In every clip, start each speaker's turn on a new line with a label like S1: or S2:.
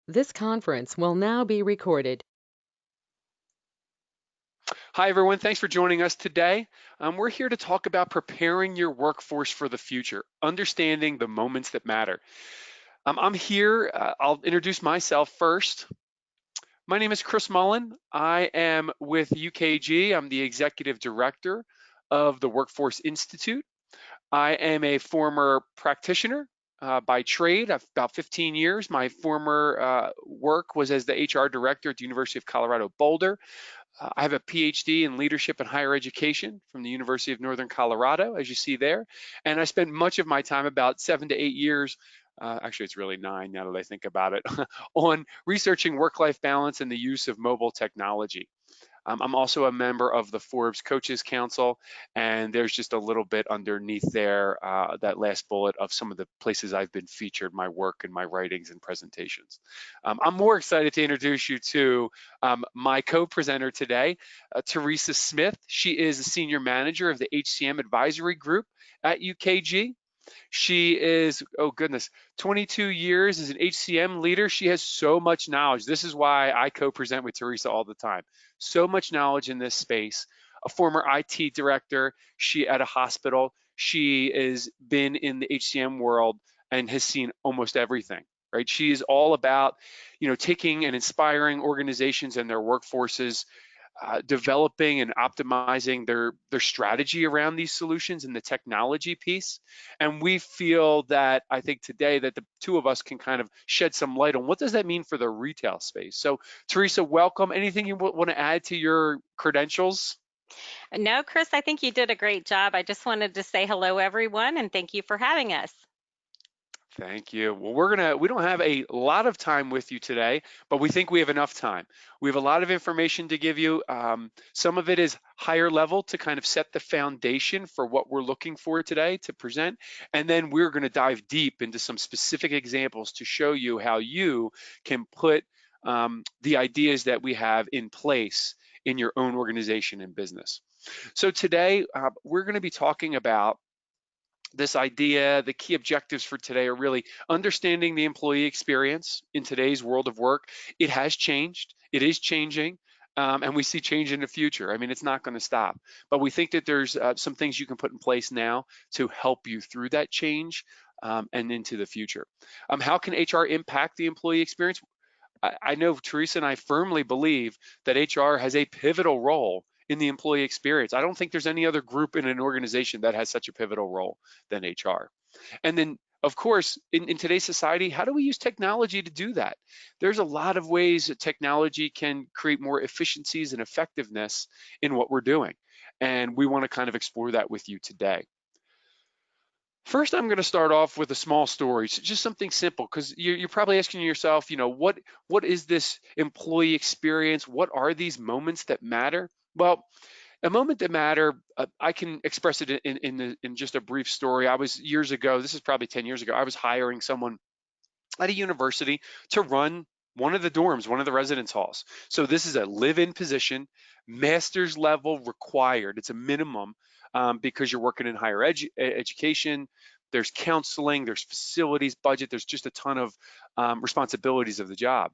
S1: This conference will now be recorded.
S2: Hi, everyone. Thanks for joining us today. We're here to talk about preparing your workforce for the future, understanding the moments that matter. I'm here. I'll introduce myself first. My name is Chris Mullen. I am with UKG. I'm the executive director of the Workforce Institute. I am a former practitioner by trade. I've about 15 years. My former work was as the HR director at the University of Colorado Boulder. I have a PhD in leadership and higher education from the University of Northern Colorado, as you see there. And I spent much of my time, about 7 to 8 years, actually it's really 9 now that I think about it, on researching work-life balance and the use of mobile technology. I'm also a member of the Forbes Coaches Council, and there's just a little bit underneath there, that last bullet of some of the places I've been featured, my work and my writings and presentations. I'm more excited to introduce you to my co-presenter today, Teresa Smith. She is a senior manager of the HCM advisory group at UKG. She is, oh goodness, 22 years as an HCM leader. She has so much knowledge. This is why I co-present with Teresa all the time. So much knowledge in this space. A former IT director, she at a hospital. She has been in the HCM world and has seen almost everything, right? She is all about, taking and inspiring organizations and their workforces, developing and optimizing their strategy around these solutions and the technology piece. And we feel that, I think today, that the two of us can kind of shed some light on what does that mean for the retail space. So Teresa, welcome. Anything you want to add to your credentials?
S3: No, Chris, I think you did a great job. I just wanted to say hello, everyone, and thank you for having us.
S2: Thank you. Well, we don't have a lot of time with you today, but we think we have enough time. We have a lot of information to give you. Some of it is higher level to kind of set the foundation for what we're looking for today to present. And then we're going to dive deep into some specific examples to show you how you can put the ideas that we have in place in your own organization and business. So today, we're going to be talking about this idea. The key objectives for today are really understanding the employee experience in today's world of work. It has changed, it is changing, and we see change in the future. I mean, it's not going to stop, but we think that there's some things you can put in place now to help you through that change, and into the future. How can HR impact the employee experience? I know Teresa and I firmly believe that HR has a pivotal role in the employee experience. I don't think there's any other group in an organization that has such a pivotal role than HR. And then, of course, in today's society, how do we use technology to do that? There's a lot of ways that technology can create more efficiencies and effectiveness in what we're doing. And we want to kind of explore that with you today. First, I'm going to start off with a small story, just something simple, because you're probably asking yourself, what is this employee experience? What are these moments that matter? Well, a moment that matter, I can express it in just a brief story. I was years ago, this is probably 10 years ago, I was hiring someone at a university to run one of the dorms, one of the residence halls. So this is a live-in position, master's level required. It's a minimum, because you're working in higher education. There's counseling, there's facilities, budget. There's just a ton of responsibilities of the job.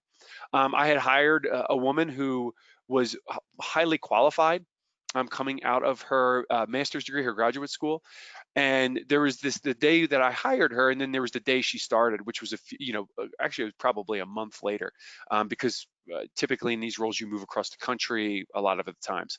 S2: I had hired a woman who was highly qualified, coming out of her master's degree, her graduate school. And there was the day that I hired her, and then there was the day she started, which was actually it was probably a month later, because typically in these roles you move across the country a lot of the times.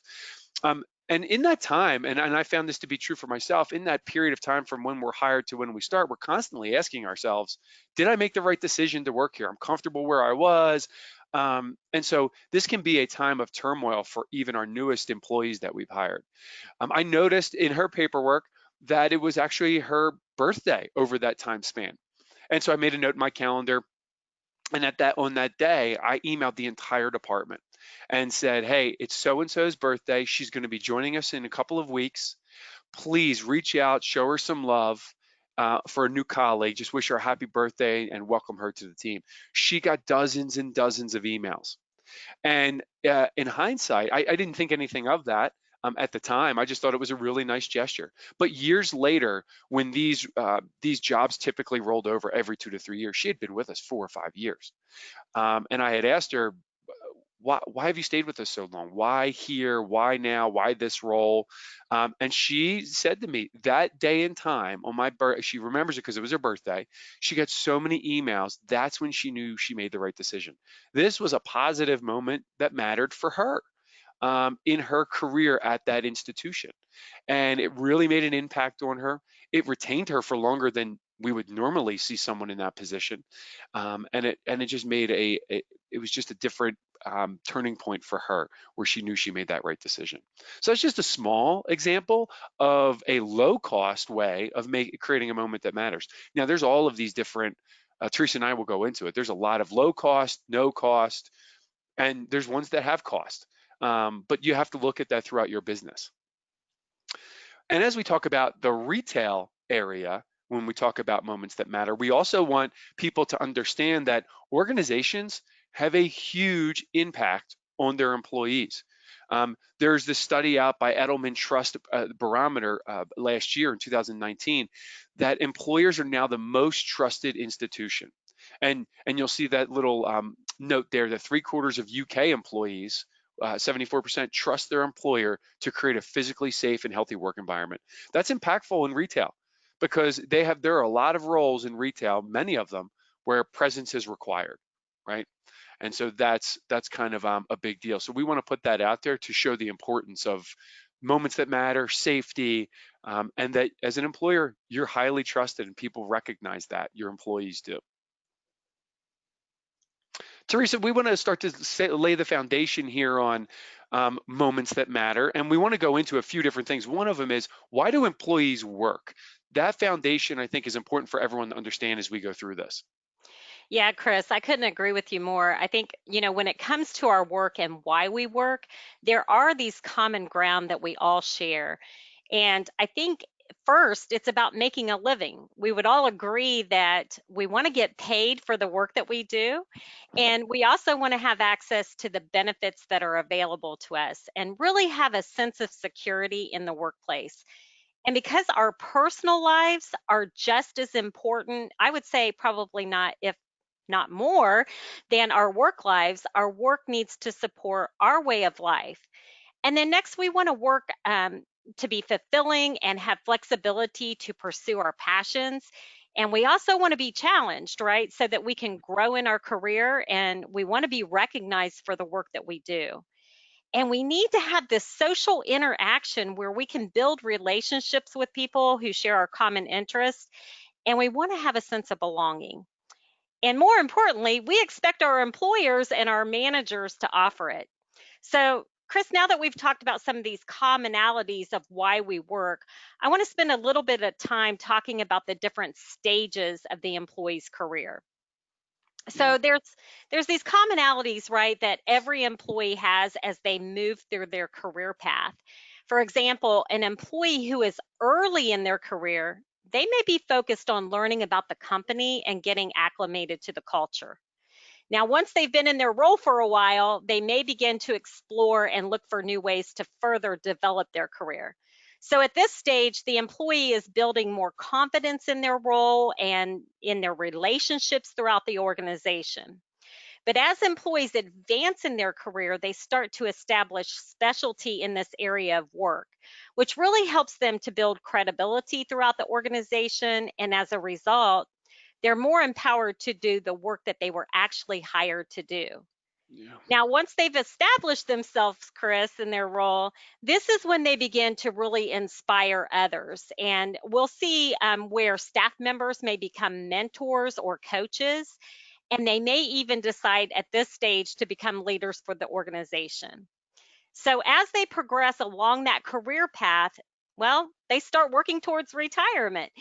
S2: And in that time, and I found this to be true for myself, in that period of time from when we're hired to when we start, we're constantly asking ourselves, did I make the right decision to work here? I'm comfortable where I was. And so this can be a time of turmoil for even our newest employees that we've hired. I noticed in her paperwork that it was actually her birthday over that time span. And so I made a note in my calendar, and on that day, I emailed the entire department and said, hey, it's so and so's birthday. She's going to be joining us in a couple of weeks. Please reach out, show her some love. For a new colleague, just wish her a happy birthday and welcome her to the team. She got dozens and dozens of emails. And in hindsight, I didn't think anything of that. At the time, I just thought it was a really nice gesture. But years later, when these jobs typically rolled over every 2 to 3 years, she had been with us 4 or 5 years. And I had asked her, why have you stayed with us so long? Why here? Why now? Why this role? And she said to me that day and time on my birthday, she remembers it because it was her birthday. She got so many emails. That's when she knew she made the right decision. This was a positive moment that mattered for her in her career at that institution. And it really made an impact on her. It retained her for longer than we would normally see someone in that position. And it just made it was just a different turning point for her where she knew she made that right decision. So that's just a small example of a low cost way of creating a moment that matters. Now there's all of these different, Teresa and I will go into it. There's a lot of low cost, no cost, and there's ones that have cost. But you have to look at that throughout your business. And as we talk about the retail area, when we talk about moments that matter, we also want people to understand that organizations have a huge impact on their employees. There's this study out by Edelman Trust Barometer last year in 2019 that employers are now the most trusted institution. And you'll see that little note there that 3/4 of UK employees 74% trust their employer to create a physically safe and healthy work environment. That's impactful in retail because there are a lot of roles in retail, many of them, where presence is required, right? And so that's kind of a big deal. So we want to put that out there to show the importance of moments that matter, safety, and that as an employer, you're highly trusted and people recognize that, your employees do. Teresa, we want to start to lay the foundation here on moments that matter, and we want to go into a few different things. One of them is, why do employees work? That foundation, I think, is important for everyone to understand as we go through this.
S3: Yeah, Chris, I couldn't agree with you more. I think, when it comes to our work and why we work, there are these common ground that we all share. And I think first, it's about making a living. We would all agree that we want to get paid for the work that we do. And we also want to have access to the benefits that are available to us and really have a sense of security in the workplace. And because our personal lives are just as important, I would say probably not, if not more, than our work lives, our work needs to support our way of life. And then next, we want to work to be fulfilling and have flexibility to pursue our passions. And we also want to be challenged, right? So that we can grow in our career and we want to be recognized for the work that we do. And we need to have this social interaction where we can build relationships with people who share our common interests. And we want to have a sense of belonging. And more importantly, we expect our employers and our managers to offer it. So, Chris, now that we've talked about some of these commonalities of why we work, I want to spend a little bit of time talking about the different stages of the employee's career. So there's these commonalities, right, that every employee has as they move through their career path. For example, an employee who is early in their career, they may be focused on learning about the company and getting acclimated to the culture. Now, once they've been in their role for a while, they may begin to explore and look for new ways to further develop their career. So at this stage, the employee is building more confidence in their role and in their relationships throughout the organization. But as employees advance in their career, they start to establish specialty in this area of work, which really helps them to build credibility throughout the organization. And as a result, they're more empowered to do the work that they were actually hired to do.
S2: Yeah.
S3: Now, once they've established themselves, Chris, in their role, this is when they begin to really inspire others. And we'll see where staff members may become mentors or coaches, and they may even decide at this stage to become leaders for the organization. So as they progress along that career path, well, they start working towards retirement.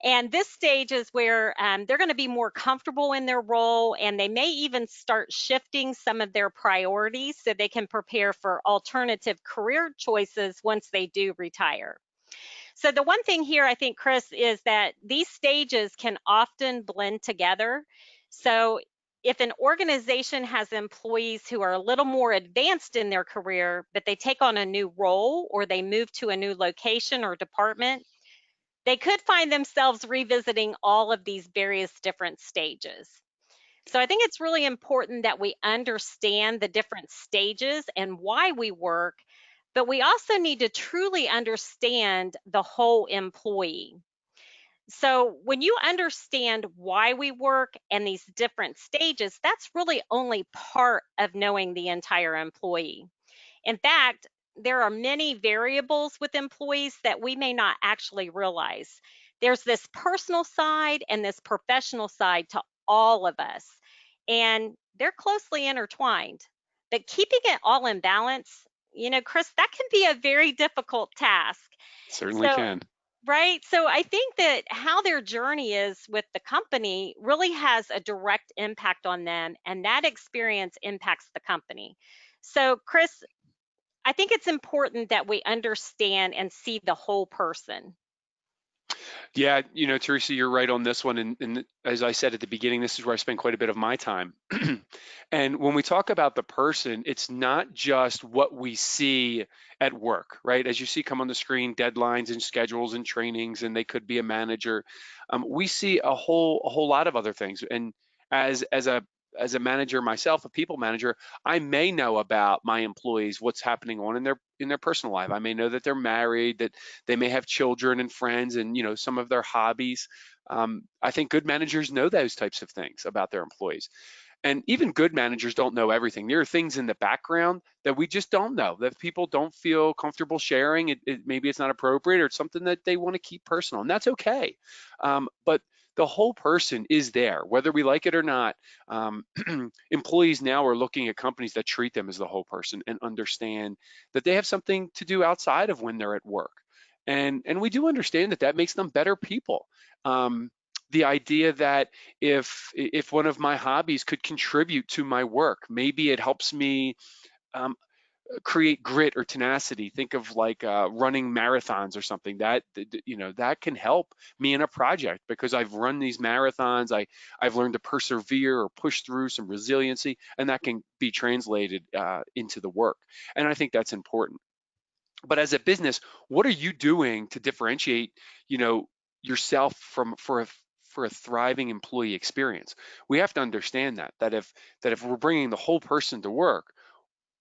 S3: And this stage is where they're going to be more comfortable in their role, and they may even start shifting some of their priorities so they can prepare for alternative career choices once they do retire. So the one thing here, I think, Chris, is that these stages can often blend together. So if an organization has employees who are a little more advanced in their career, but they take on a new role or they move to a new location or department, they could find themselves revisiting all of these various different stages. So I think it's really important that we understand the different stages and why we work, but we also need to truly understand the whole employee. So when you understand why we work and these different stages, that's really only part of knowing the entire employee. In fact, there are many variables with employees that we may not actually realize. There's this personal side and this professional side to all of us, and they're closely intertwined. But keeping it all in balance, Chris, that can be a very difficult task.
S2: Certainly
S3: So,
S2: can.
S3: right. So I think that how their journey is with the company really has a direct impact on them, and that experience impacts the company. So, Chris, I think it's important that we understand and see the whole person.
S2: Yeah, Teresa, you're right on this one. And as I said at the beginning, this is where I spend quite a bit of my time. And when we talk about the person, it's not just what we see at work, right? As you see come on the screen, deadlines and schedules and trainings, and they could be a manager. We see a whole lot of other things. And as a manager myself, a people manager, I may know about my employees, what's happening on in their personal life. I may know that they're married, that they may have children and friends, and some of their hobbies. I think good managers know those types of things about their employees. And even good managers don't know everything. There are things in the background that we just don't know, that people don't feel comfortable sharing. Maybe it's not appropriate, or it's something that they want to keep personal, and that's okay. But the whole person is there, whether we like it or not. Um, Employees now are looking at companies that treat them as the whole person and understand that they have something to do outside of when they're at work. And we do understand that that makes them better people. The idea that if one of my hobbies could contribute to my work, maybe it helps me um, create grit or tenacity. Think of like running marathons or something that can help me in a project, because I've run these marathons. I've learned to persevere or push through some resiliency, and that can be translated into the work. And I think that's important. But as a business, what are you doing to differentiate, you know, yourself for a thriving employee experience? We have to understand that if we're bringing the whole person to work,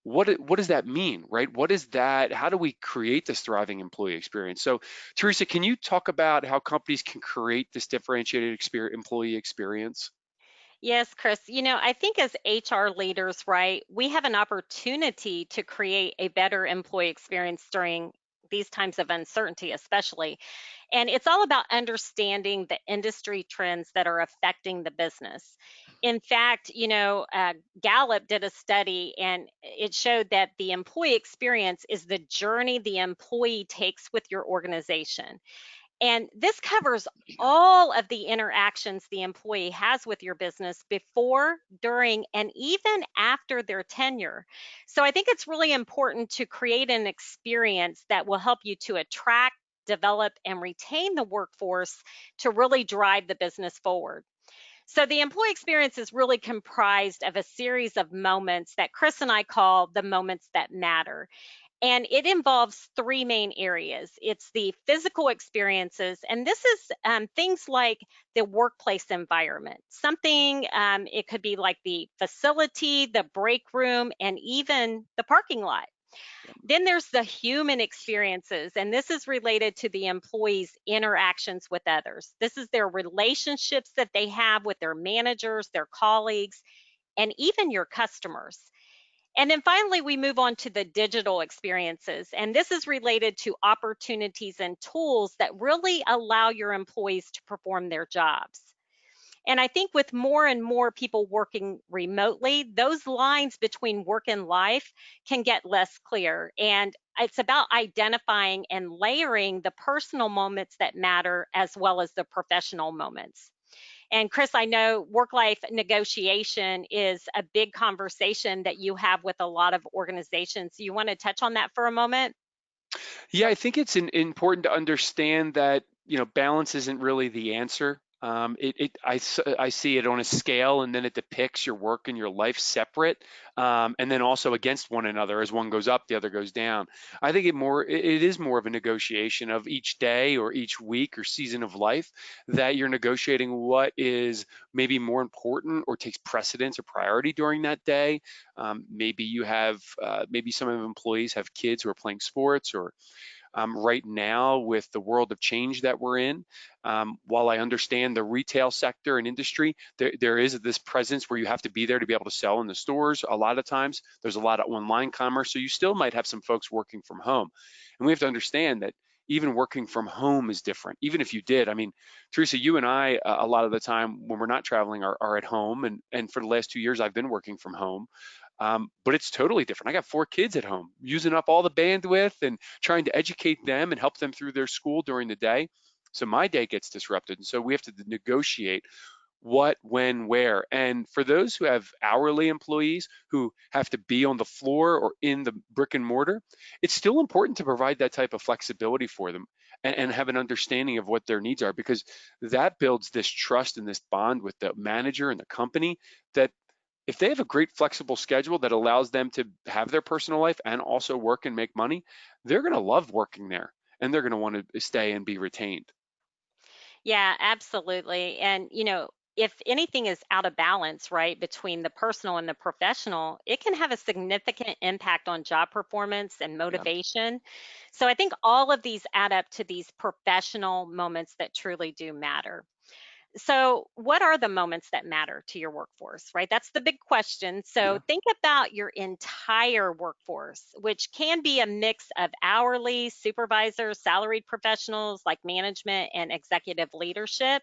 S2: what does that mean, right? What is that? How do we create this thriving employee experience? So, Teresa, can you talk about how companies can create this differentiated employee experience?
S3: Yes, Chris. I think as HR leaders, right, we have an opportunity to create a better employee experience during these times of uncertainty, especially. And it's all about understanding the industry trends that are affecting the business. In fact, Gallup did a study and it showed that the employee experience is the journey the employee takes with your organization. And this covers all of the interactions the employee has with your business before, during, and even after their tenure. So I think it's really important to create an experience that will help you to attract, develop, and retain the workforce to really drive the business forward. So the employee experience is really comprised of a series of moments that Chris and I call the moments that matter. And it involves three main areas. It's the physical experiences, and this is things like the workplace environment. It could be like the facility, the break room, and even the parking lot. Then there's the human experiences, and this is related to the employees' interactions with others. This is their relationships that they have with their managers, their colleagues, and even your customers. And then finally, we move on to the digital experiences. And this is related to opportunities and tools that really allow your employees to perform their jobs. And I think with more and more people working remotely, those lines between work and life can get less clear. And it's about identifying and layering the personal moments that matter as well as the professional moments. And Chris, I know work-life negotiation is a big conversation that you have with a lot of organizations. You want to touch on that for a moment?
S2: Yeah, I think it's important to understand that balance isn't really the answer. I see it on a scale, and then it depicts your work and your life separate, and then also against one another. As one goes up, the other goes down. I think it is more of a negotiation of each day or each week or season of life, that you're negotiating what is maybe more important or takes precedence or priority during that day. Maybe you have maybe some of the employees have kids who are playing sports, or right now with the world of change that we're in. While I understand the retail sector and industry, there is this presence where you have to be there to be able to sell in the stores. A lot of times there's a lot of online commerce, so you still might have some folks working from home. And we have to understand that even working from home is different. Even if you did, I mean, Teresa, you and I, a lot of the time when we're not traveling, are at home. And for the last 2 years, I've been working from home. But it's totally different. I got 4 kids at home, using up all the bandwidth and trying to educate them and help them through their school during the day. So my day gets disrupted. And so we have to negotiate what, when, where. And for those who have hourly employees who have to be on the floor or in the brick and mortar, it's still important to provide that type of flexibility for them, and have an understanding of what their needs are, because that builds this trust and this bond with the manager and the company, that if they have a great flexible schedule that allows them to have their personal life and also work and make money, they're going to love working there, and they're going to want to stay and be retained.
S3: Yeah, absolutely. And, if anything is out of balance, right, between the personal and the professional, it can have a significant impact on job performance and
S2: Yeah.
S3: motivation. So I think all of these add up to these professional moments that truly do matter. So, what are the moments that matter to your workforce, right? That's the big question. So,
S2: Yeah.
S3: think about your entire workforce, which can be a mix of hourly, supervisors, salaried professionals like management and executive leadership.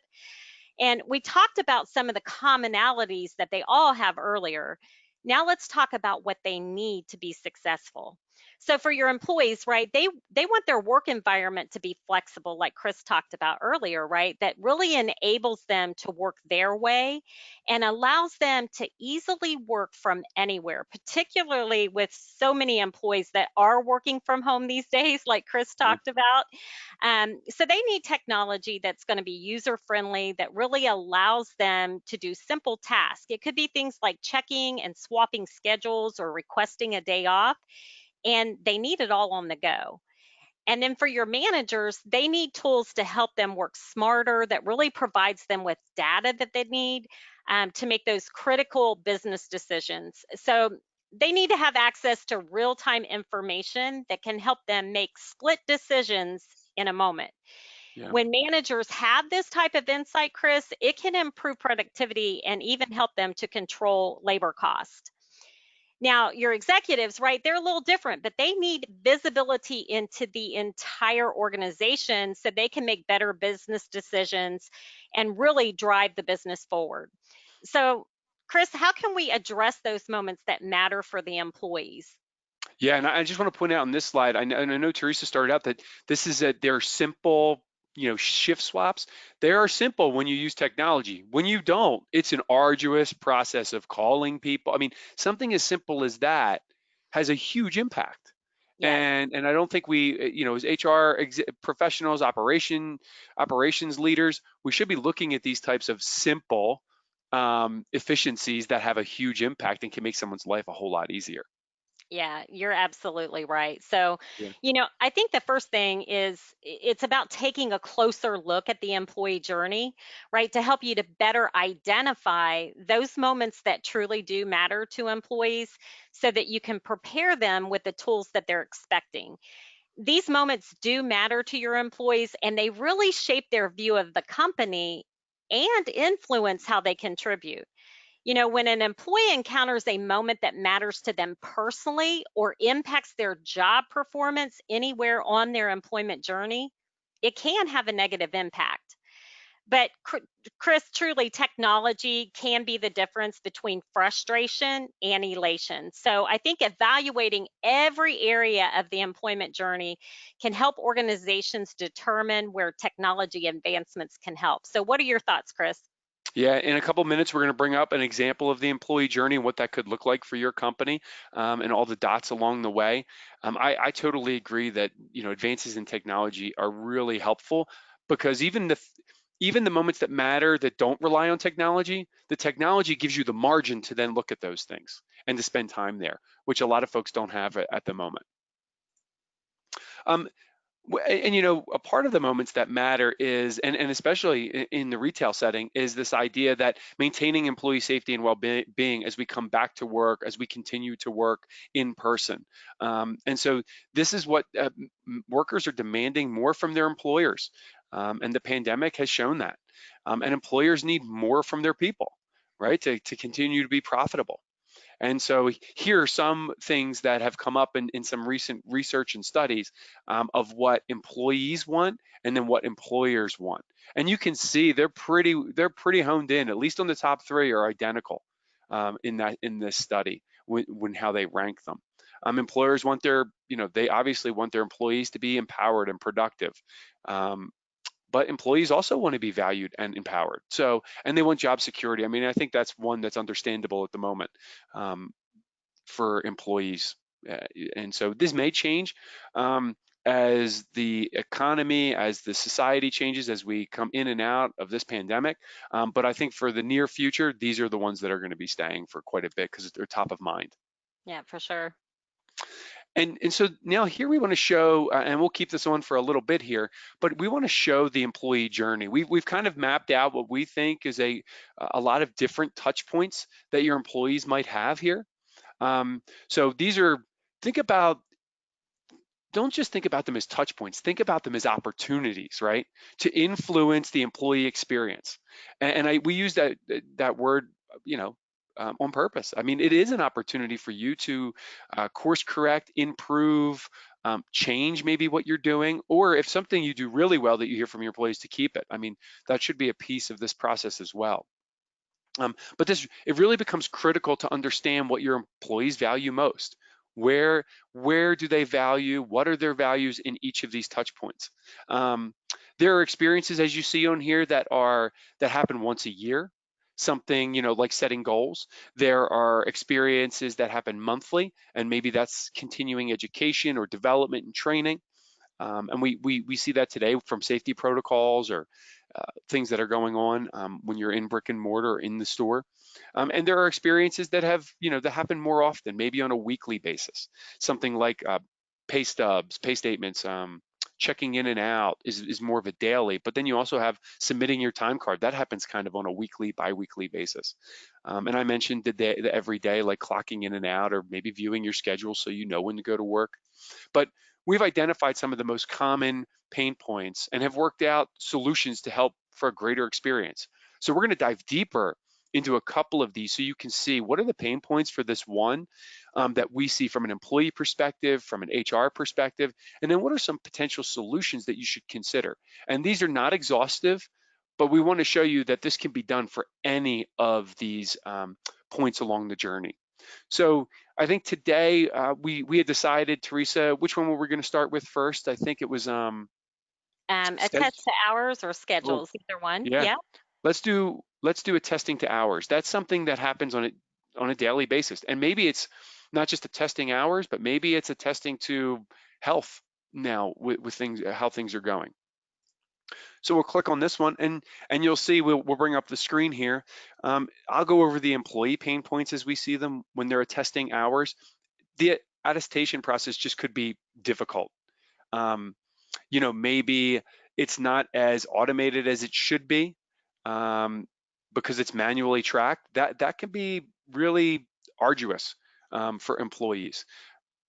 S3: And we talked about some of the commonalities that they all have earlier. Now let's talk about what they need to be successful. So for your employees, right, they want their work environment to be flexible, like Chris talked about earlier, right? That really enables them to work their way and allows them to easily work from anywhere, particularly with so many employees that are working from home these days, like Chris
S2: Yeah.
S3: talked about. So they need technology that's going to be user friendly, that really allows them to do simple tasks. It could be things like checking and swapping schedules or requesting a day off, and they need it all on the go. And then for your managers, they need tools to help them work smarter, that really provides them with data that they need to make those critical business decisions. So they need to have access to real time information that can help them make split decisions in a moment.
S2: Yeah.
S3: When managers have this type of insight, Chris, it can improve productivity and even help them to control labor cost. Now, your executives, right, they're a little different, but they need visibility into the entire organization so they can make better business decisions and really drive the business forward. So, Chris, how can we address those moments that matter for the employees?
S2: Yeah, and I just want to point out on this slide, and I know Teresa started out that this is that they're simple, shift swaps. They are simple when you use technology. When you don't, it's an arduous process of calling people. I mean, something as simple as that has a huge impact.
S3: Yes.
S2: And I don't think we, as HR professionals, operations leaders, we should be looking at these types of simple efficiencies that have a huge impact and can make someone's life a whole lot easier.
S3: Yeah, you're absolutely right. So,
S2: Yeah.
S3: I think the first thing is it's about taking a closer look at the employee journey, right? To help you to better identify those moments that truly do matter to employees so that you can prepare them with the tools that they're expecting. These moments do matter to your employees, and they really shape their view of the company and influence how they contribute. When an employee encounters a moment that matters to them personally or impacts their job performance anywhere on their employment journey, it can have a negative impact. But Chris, truly, technology can be the difference between frustration and elation. So I think evaluating every area of the employment journey can help organizations determine where technology advancements can help. So what are your thoughts, Chris?
S2: Yeah, in a couple minutes, we're going to bring up an example of the employee journey and what that could look like for your company, and all the dots along the way. I totally agree that advances in technology are really helpful, because even even the moments that matter that don't rely on technology, the technology gives you the margin to then look at those things and to spend time there, which a lot of folks don't have at the moment. And a part of the moments that matter is, and especially in the retail setting, is this idea that maintaining employee safety and well-being as we come back to work, as we continue to work in person. And so this is what workers are demanding more from their employers. And the pandemic has shown that. And employers need more from their people, right, to continue to be profitable. And so here are some things that have come up in some recent research and studies of what employees want and then what employers want. And you can see they're pretty honed in, at least on the top three are identical in this study when how they rank them. Employers want they obviously want their employees to be empowered and productive. But employees also want to be valued and empowered. So, and they want job security. I mean, I think that's one that's understandable at the moment for employees. And so this may change as the economy, as the society changes, as we come in and out of this pandemic. But I think for the near future, these are the ones that are going to be staying for quite a bit because they're top of mind.
S3: Yeah, for sure.
S2: And so now here we want to show, and we'll keep this on for a little bit here, but we want to show the employee journey. We've kind of mapped out what we think is a lot of different touch points that your employees might have here. So these are, don't just think about them as touch points, think about them as opportunities, right? To influence the employee experience. And we use that word, on purpose. I mean, it is an opportunity for you to course correct, improve, change maybe what you're doing, or if something you do really well that you hear from your employees, to keep it. I mean, that should be a piece of this process as well. But it really becomes critical to understand what your employees value most. Where do they value? What are their values in each of these touch points? There are experiences, as you see on here, that happen once a year. Something, like setting goals. There are experiences that happen monthly, and maybe that's continuing education or development and training. And we see that today from safety protocols or things that are going on when you're in brick and mortar or in the store. And there are experiences that that happen more often, maybe on a weekly basis. Something like pay stubs, pay statements, checking in and out is more of a daily, but then you also have submitting your time card. That happens kind of on a weekly, bi-weekly basis. And I mentioned the every day, like clocking in and out, or maybe viewing your schedule so you know when to go to work. But we've identified some of the most common pain points and have worked out solutions to help for a greater experience. So we're going to dive deeper into a couple of these so you can see what are the pain points for this one that we see from an employee perspective, from an HR perspective, and then what are some potential solutions that you should consider. And these are not exhaustive, but we want to show you that this can be done for any of these points along the journey. So I think today we had decided, Teresa, which one were we going to start with first? I think it was
S3: Attached to hours or
S2: oh,
S3: schedules, either one.
S2: yeah.
S3: Yeah.
S2: Let's do a testing to hours. That's something that happens on a daily basis. And maybe it's not just a testing hours, but maybe it's a testing to health now with things, how things are going. So we'll click on this one and you'll see we'll bring up the screen here. I'll go over the employee pain points as we see them when they're testing hours. The attestation process just could be difficult. Maybe it's not as automated as it should be because it's manually tracked. That can be really arduous for employees.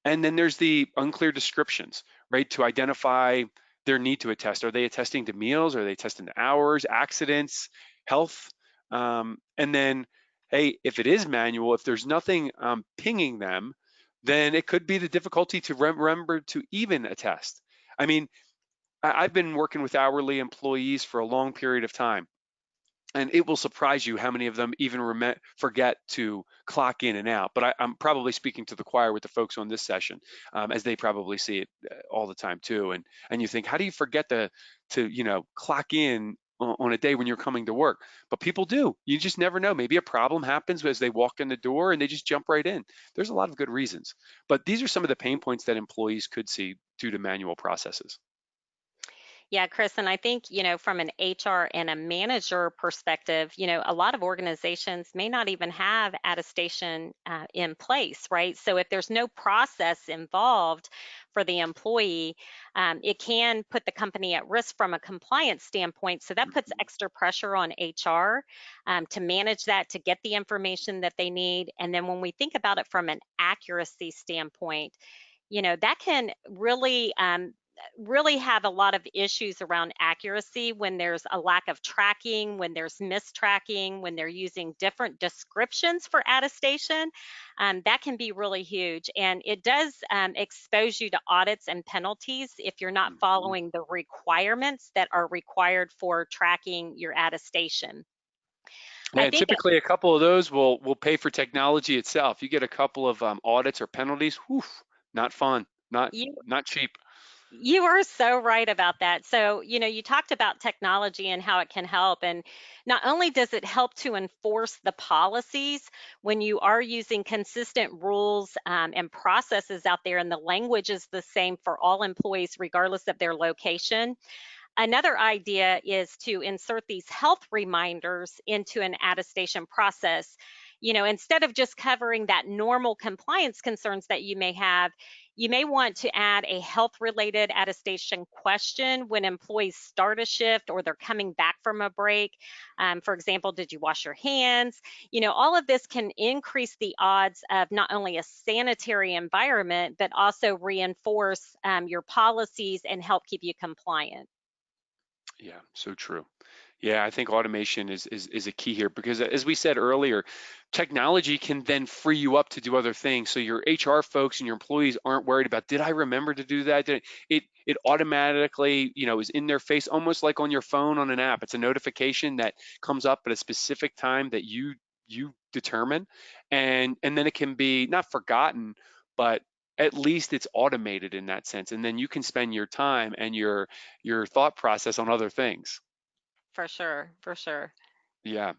S2: And then there's the unclear descriptions, right? To identify their need to attest. Are they attesting to meals? Are they attesting to hours, accidents, health? And then, hey, if it is manual, if there's nothing pinging them, then it could be the difficulty to remember to even attest. I mean, I've been working with hourly employees for a long period of time, and it will surprise you how many of them even forget to clock in and out. But I'm probably speaking to the choir with the folks on this session, as they probably see it all the time too. And you think, how do you forget to clock in on a day when you're coming to work? But people do. You just never know. Maybe a problem happens as they walk in the door and they just jump right in. There's a lot of good reasons. But these are some of the pain points that employees could see due to manual processes.
S3: Yeah, Chris, and I think, from an HR and a manager perspective, a lot of organizations may not even have attestation in place, right? So if there's no process involved for the employee, it can put the company at risk from a compliance standpoint. So that puts extra pressure on HR to manage that, to get the information that they need. And then when we think about it from an accuracy standpoint, that can really have a lot of issues around accuracy when there's a lack of tracking, when there's mistracking, when they're using different descriptions for attestation. That can be really huge. And it does expose you to audits and penalties if you're not
S2: Mhm.
S3: following the requirements that are required for tracking your attestation. I
S2: Yeah,
S3: think
S2: typically a couple of those will pay for technology itself. You get a couple of audits or penalties, whew, not fun, not
S3: you
S2: not cheap.
S3: You are so right about that. So, you talked about technology and how it can help. And not only does it help to enforce the policies when you are using consistent rules and processes out there, and the language is the same for all employees, regardless of their location. Another idea is to insert these health reminders into an attestation process. Instead of just covering that normal compliance concerns that you may have, you may want to add a health related attestation question when employees start a shift or they're coming back from a break. For example, did you wash your hands? All of this can increase the odds of not only a sanitary environment, but also reinforce your policies and help keep you compliant.
S2: Yeah, so true. Yeah, I think automation is a key here because as we said earlier, technology can then free you up to do other things. So your HR folks and your employees aren't worried about, did I remember to do that? It automatically, is in their face, almost like on your phone on an app. It's a notification that comes up at a specific time that you determine, and then it can be not forgotten, but at least it's automated in that sense. And then you can spend your time and your thought process on other things.
S3: For sure, for sure.
S2: Yeah.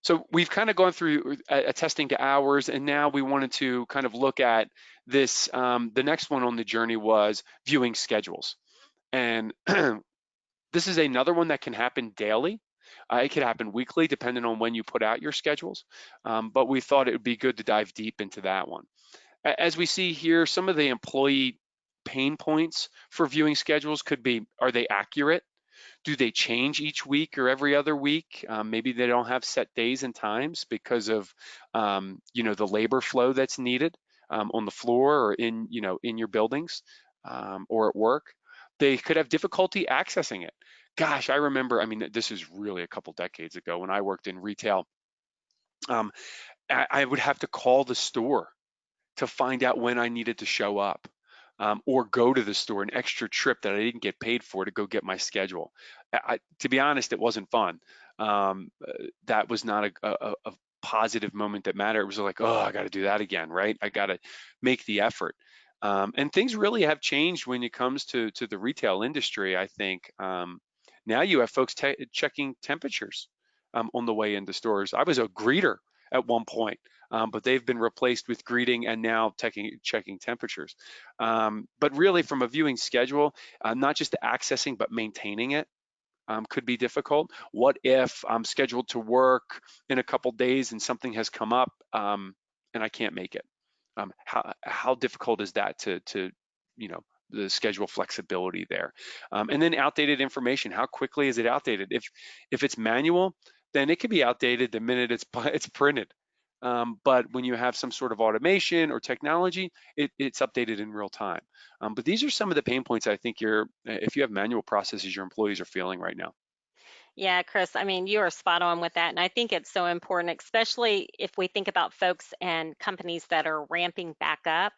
S2: So we've kind of gone through attesting to hours, and now we wanted to kind of look at this. The next one on the journey was viewing schedules. And this is another one that can happen daily. It could happen weekly, depending on when you put out your schedules. But we thought it would be good to dive deep into that one. As we see here, some of the employee pain points for viewing schedules could be, are they accurate? Do they change each week or every other week? Maybe they don't have set days and times because of the labor flow that's needed on the floor or in your buildings or at work. They could have difficulty accessing it. Gosh, I remember. I mean, this is really a couple decades ago when I worked in retail. Um, I would have to call the store to find out when I needed to show up, or go to the store, an extra trip that I didn't get paid for to go get my schedule. To be honest, it wasn't fun. That was not a positive moment that mattered. It was like, oh, I got to do that again, right? I got to make the effort. And things really have changed when it comes to the retail industry, I think. Now you have folks checking temperatures on the way into stores. I was a greeter at one point, but they've been replaced with greeting and now checking temperatures. But really, from a viewing schedule, not just accessing but maintaining it could be difficult. What if I'm scheduled to work in a couple days and something has come up and I can't make it? How difficult is that to you know the schedule flexibility there? And then outdated information. How quickly is it outdated? If it's manual, then it could be outdated the minute it's printed. But when you have some sort of automation or technology, it's updated in real time. But these are some of the pain points I think if you have manual processes, your employees are feeling right now.
S3: Yeah, Chris, I mean, you are spot on with that. And I think it's so important, especially if we think about folks and companies that are ramping back up,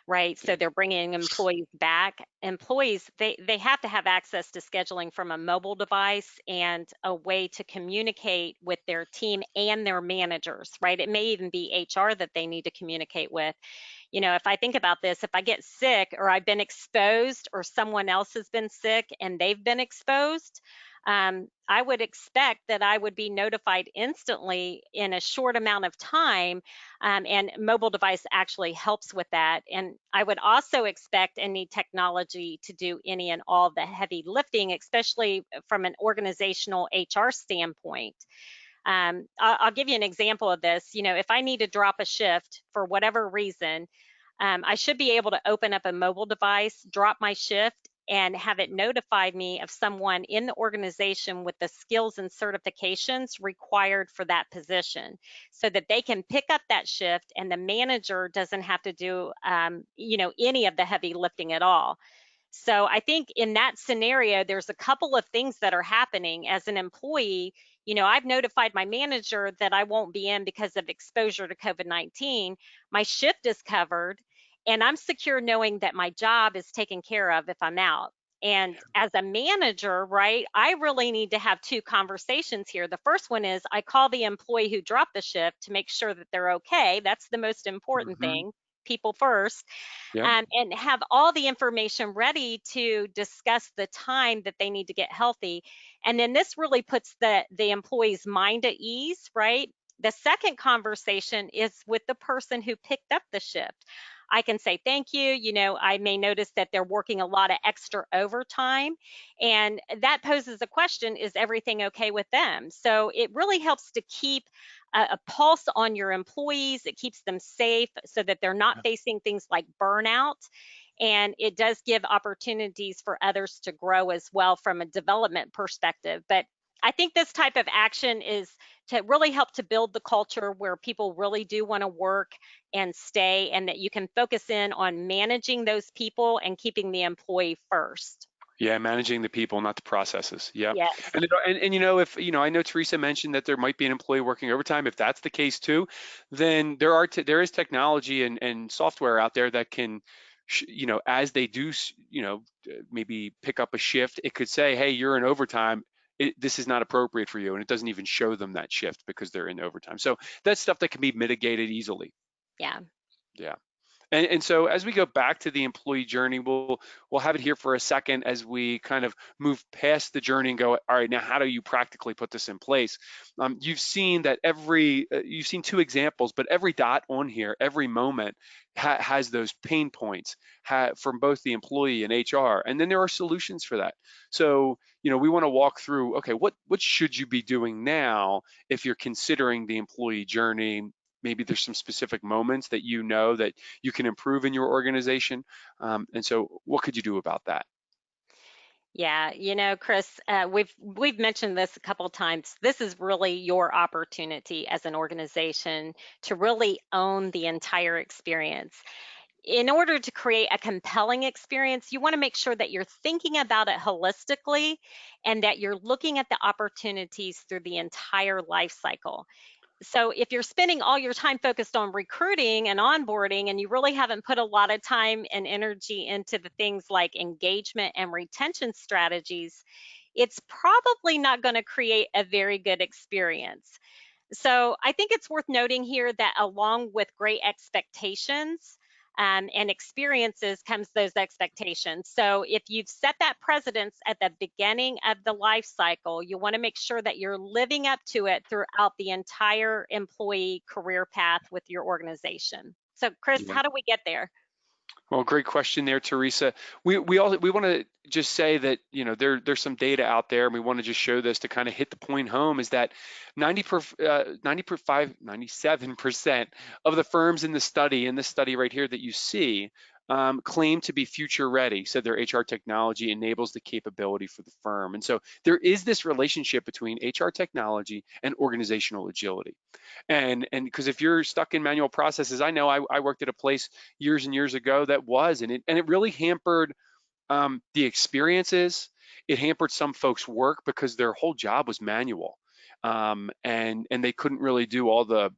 S3: right?
S2: Yeah.
S3: So they're bringing employees back. Employees, they have to have access to scheduling from a mobile device and a way to communicate with their team and their managers, right? It may even be HR that they need to communicate with. If I think about this, if I get sick or I've been exposed or someone else has been sick and they've been exposed, I would expect that I would be notified instantly in a short amount of time, and mobile device actually helps with that. And I would also expect and need technology to do any and all the heavy lifting, especially from an organizational HR standpoint. I'll give you an example of this. You know, if I need to drop a shift for whatever reason, I should be able to open up a mobile device, drop my shift, and have it notified me of someone in the organization with the skills and certifications required for that position, so that they can pick up that shift and the manager doesn't have to do, any of the heavy lifting at all. So I think in that scenario, there's a couple of things that are happening as an employee. You know, I've notified my manager that I won't be in because of exposure to COVID-19. My shift is covered, and I'm secure knowing that my job is taken care of if I'm out. And as a manager, right, I really need to have two conversations here. The first one is I call the employee who dropped the shift to make sure that they're okay. That's the most important
S2: Hmm.
S3: thing, people first,
S2: Yep.
S3: and have all the information ready to discuss the time that they need to get healthy. And then this really puts the employee's mind at ease, right? The second conversation is with the person who picked up the shift. I can say thank you. You know, I may notice that they're working a lot of extra overtime, and that poses a question: is everything okay with them? So it really helps to keep a pulse on your employees. It keeps them safe so that they're not facing things like burnout. And it does give opportunities for others to grow as well from a development perspective. But I think this type of action is to really help to build the culture where people really do want to work and stay, and that you can focus in on managing those people and keeping the employee first.
S2: Yeah, managing the people, not the processes. Yep.
S3: Yes.
S2: And you know, if you know, I know Teresa mentioned that there might be an employee working overtime. If that's the case too, then there is technology and software out there that can, you know, as they do, you know, maybe pick up a shift, it could say, hey, you're in overtime. This is not appropriate for you, and it doesn't even show them that shift because they're in overtime. So that's stuff that can be mitigated easily.
S3: Yeah.
S2: Yeah. And so as we go back to the employee journey, we'll have it here for a second as we kind of move past the journey and go, all right, now how do you practically put this in place? You've seen that you've seen two examples, but every dot on here, every moment has those pain points from both the employee and HR, and then there are solutions for that. So you know, we want to walk through, okay, what should you be doing now if you're considering the employee journey? Maybe there's some specific moments that you know that you can improve in your organization. And so what could you do about that?
S3: Yeah, you know, Chris, we've mentioned this a couple of times. This is really your opportunity as an organization to really own the entire experience. In order to create a compelling experience, you want to make sure that you're thinking about it holistically and that you're looking at the opportunities through the entire life cycle. So if you're spending all your time focused on recruiting and onboarding, and you really haven't put a lot of time and energy into the things like engagement and retention strategies, it's probably not going to create a very good experience. So I think it's worth noting here that along with great expectations, and experiences comes those expectations. So if you've set that precedence at the beginning of the life cycle, you want to make sure that you're living up to it throughout the entire employee career path with your organization. So Chris,
S2: Yeah.
S3: how do we get there?
S2: Well, great question there, Teresa. We want to just say that you know there's some data out there, and we want to just show this to kind of hit the point home is that 97% of the firms in this study right here that you see claim to be future ready. So their HR technology enables the capability for the firm, and so there is this relationship between HR technology and organizational agility. And because if you're stuck in manual processes, I know I worked at a place years and years ago that was, and it really hampered the experiences. It hampered some folks' work because their whole job was manual, and they couldn't really do all the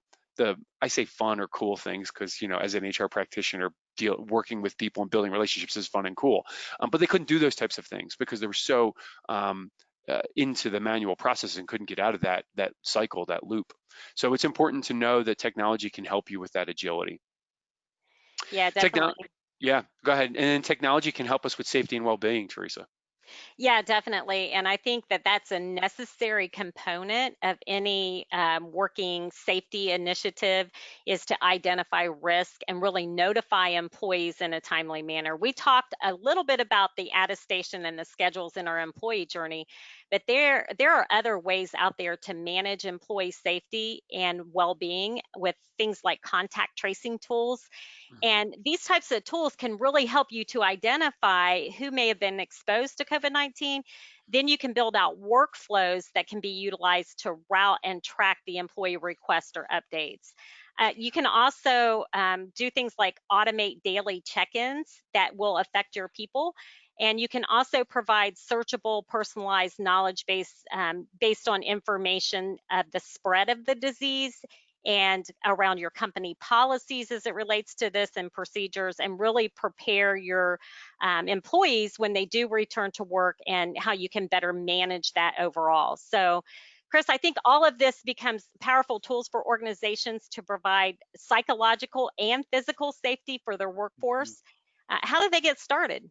S2: I say fun or cool things because you know as an HR practitioner, working with people and building relationships is fun and cool, but they couldn't do those types of things because they were so into the manual process and couldn't get out of that cycle, that loop. So it's important to know that technology can help you with that agility.
S3: Yeah,
S2: Technology,
S3: definitely.
S2: yeah, go ahead. And then technology can help us with safety and well-being, Teresa.
S3: Yeah, definitely. And I think that that's a necessary component of any working safety initiative is to identify risk and really notify employees in a timely manner. We talked a little bit about the attestation and the schedules in our employee journey, but there are other ways out there to manage employee safety and well-being with things like contact tracing tools.
S2: Mhm.
S3: And these types of tools can really help you to identify who may have been exposed to COVID 19. Then you can build out workflows that can be utilized to route and track the employee requests or updates. You can also do things like automate daily check ins that will affect your people. And you can also provide searchable, personalized knowledge base based on information of the spread of the disease and around your company policies as it relates to this and procedures, and really prepare your employees when they do return to work and how you can better manage that overall. So, Chris, I think all of this becomes powerful tools for organizations to provide psychological and physical safety for their
S2: Mhm.
S3: workforce. How do they get started?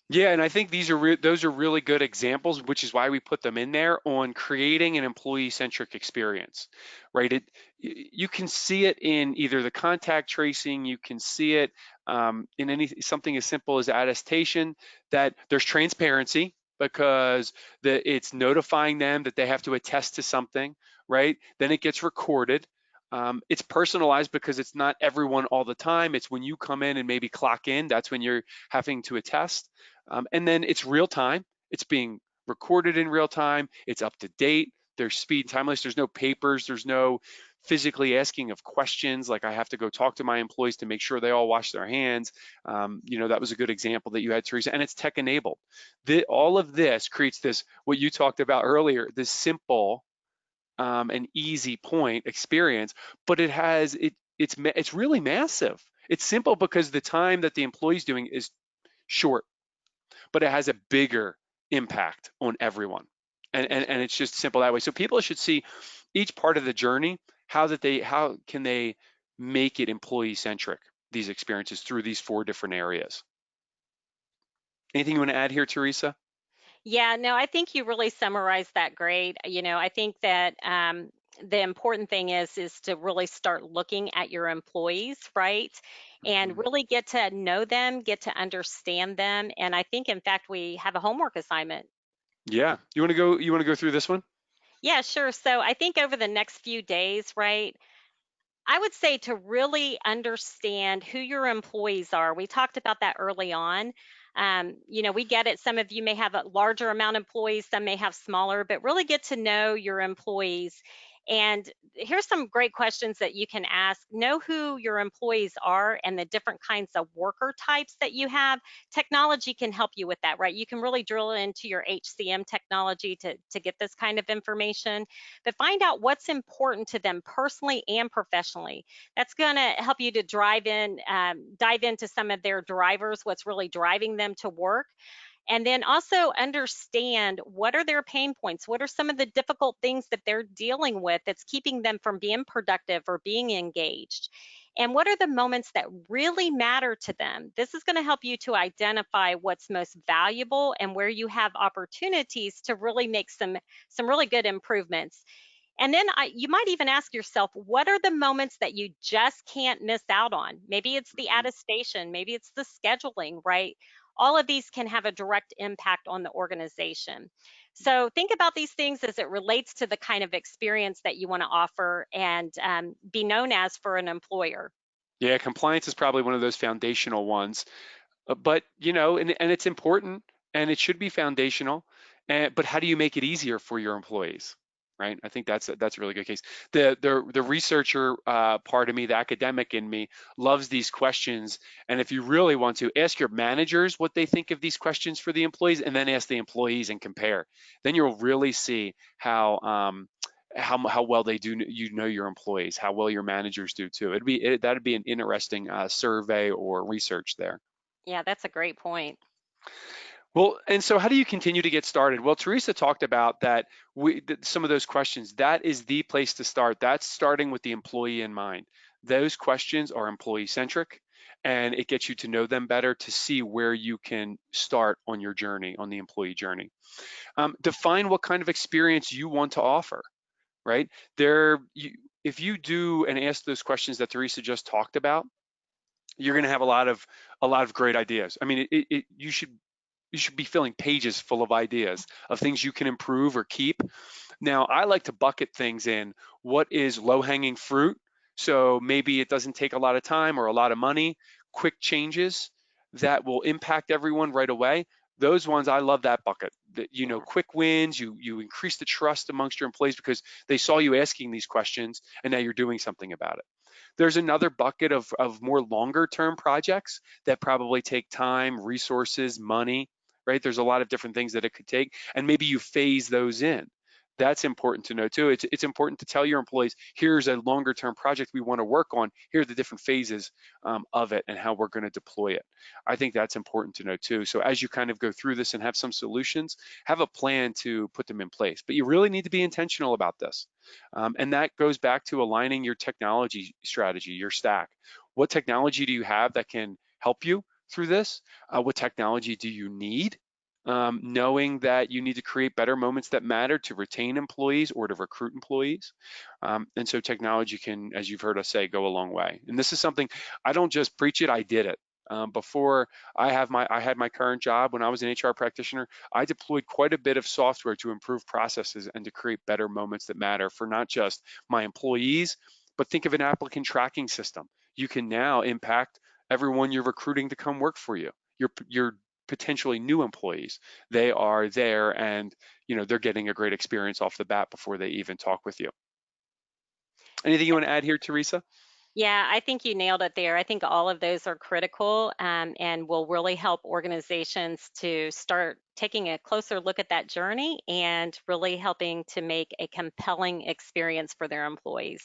S2: Yeah, and I think those are really good examples, which is why we put them in there on creating an employee-centric experience, right? You can see it in either the contact tracing, you can see it in something as simple as attestation, that there's transparency because it's notifying them that they have to attest to something, right? Then it gets recorded. It's personalized because it's not everyone all the time. It's when you come in and maybe clock in, that's when you're having to attest. And then it's real time. It's being recorded in real time. It's up to date. There's speed and timeliness. There's no papers. There's no physically asking of questions. Like I have to go talk to my employees to make sure they all wash their hands. That was a good example that you had, Teresa, and it's tech enabled. All of this creates this, what you talked about earlier, this simple and easy point experience, but it's really massive. It's simple because the time that the employee's doing is short, but it has a bigger impact on everyone. And it's just simple that way. So people should see each part of the journey, how can they make it employee centric, these experiences through these 4 different areas. Anything you want to add here, Teresa?
S3: Yeah, no, I think you really summarized that great. I think that the important thing is to really start looking at your employees, right? And
S2: Mhm.
S3: really get to know them, get to understand them. And I think, in fact, we have a homework assignment.
S2: Yeah, you want to go through this one?
S3: Yeah, sure. So I think over the next few days, right? I would say to really understand who your employees are. We talked about that early on. We get it. Some of you may have a larger amount of employees, some may have smaller, but really get to know your employees. And here's some great questions that you can ask. Know who your employees are and the different kinds of worker types that you have. Technology can help you with that, right? You can really drill into your HCM technology to get this kind of information, but find out what's important to them personally and professionally. That's going to help you to dive into some of their drivers, what's really driving them to work. And then also understand what are their pain points? What are some of the difficult things that they're dealing with that's keeping them from being productive or being engaged? And what are the moments that really matter to them? This is going to help you to identify what's most valuable and where you have opportunities to really make some really good improvements. And then you might even ask yourself, what are the moments that you just can't miss out on? Maybe it's the
S2: Mhm.
S3: attestation, maybe it's the scheduling, right? All of these can have a direct impact on the organization. So think about these things as it relates to the kind of experience that you want to offer and be known as for an employer.
S2: Yeah, compliance is probably one of those foundational ones. But and it's important and it should be foundational. But how do you make it easier for your employees? Right. I think that's a really good case. The researcher part of me, the academic in me, loves these questions. And if you really want to ask your managers what they think of these questions for the employees, and then ask the employees and compare, then you'll really see how well they do your employees, how well your managers do too. That'd be an interesting survey or research there.
S3: Yeah, that's a great point.
S2: Well, and so how do you continue to get started? Well, Teresa talked about that some of those questions. That is the place to start. That's starting with the employee in mind. Those questions are employee-centric, and it gets you to know them better to see where you can start on your journey, on the employee journey. Define what kind of experience you want to offer, right? If you do and ask those questions that Teresa just talked about, you're going to have a lot of great ideas. I mean, you should be filling pages full of ideas of things you can improve or keep. Now, I like to bucket things in what is low-hanging fruit. So maybe it doesn't take a lot of time or a lot of money, quick changes that will impact everyone right away. Those ones, I love that bucket.
S3: Yeah.
S2: Quick wins, you increase the trust amongst your employees because they saw you asking these questions and now you're doing something about it. There's another bucket of more longer term projects that probably take time, resources, money, right? There's a lot of different things that it could take, and maybe you phase those in. That's important to know too. It's important to tell your employees, here's a longer term project we want to work on. Here are the different phases of it and how we're going to deploy it. I think that's important to know too. So as you kind of go through this and have some solutions, have a plan to put them in place. But you really need to be intentional about this. And that goes back to aligning your technology strategy, your stack. What technology do you have that can help you through this? What technology do you need? Knowing that you need to create better moments that matter to retain employees or to recruit employees. And so technology can, as you've heard us say, go a long way. And this is something, I don't just preach it, I did it. Before I had my current job, when I was an HR practitioner, I deployed quite a bit of software to improve processes and to create better moments that matter for not just my employees, but think of an applicant tracking system. You can now impact everyone you're recruiting to come work for you. Your potentially new employees. They are there and they're getting a great experience off the bat before they even talk with you. Anything you want to add here, Teresa?
S3: Yeah, I think you nailed it there. I think all of those are critical and will really help organizations to start taking a closer look at that journey and really helping to make a compelling experience for their employees.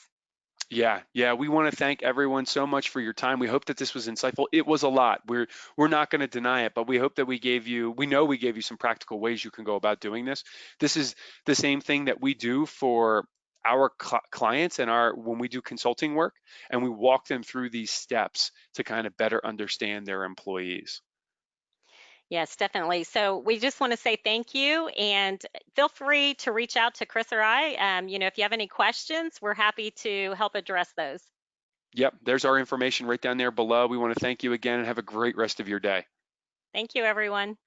S2: Yeah, we want to thank everyone so much for your time. We hope that this was insightful. It was a lot. We're not going to deny it, but we hope that we know we gave you some practical ways you can go about doing this. This is the same thing that we do for our clients and when we do consulting work, and we walk them through these steps to kind of better understand their employees.
S3: Yes, definitely. So we just want to say thank you and feel free to reach out to Chris or I. If you have any questions, we're happy to help address those.
S2: Yep, there's our information right down there below. We want to thank you again and have a great rest of your day.
S3: Thank you, everyone.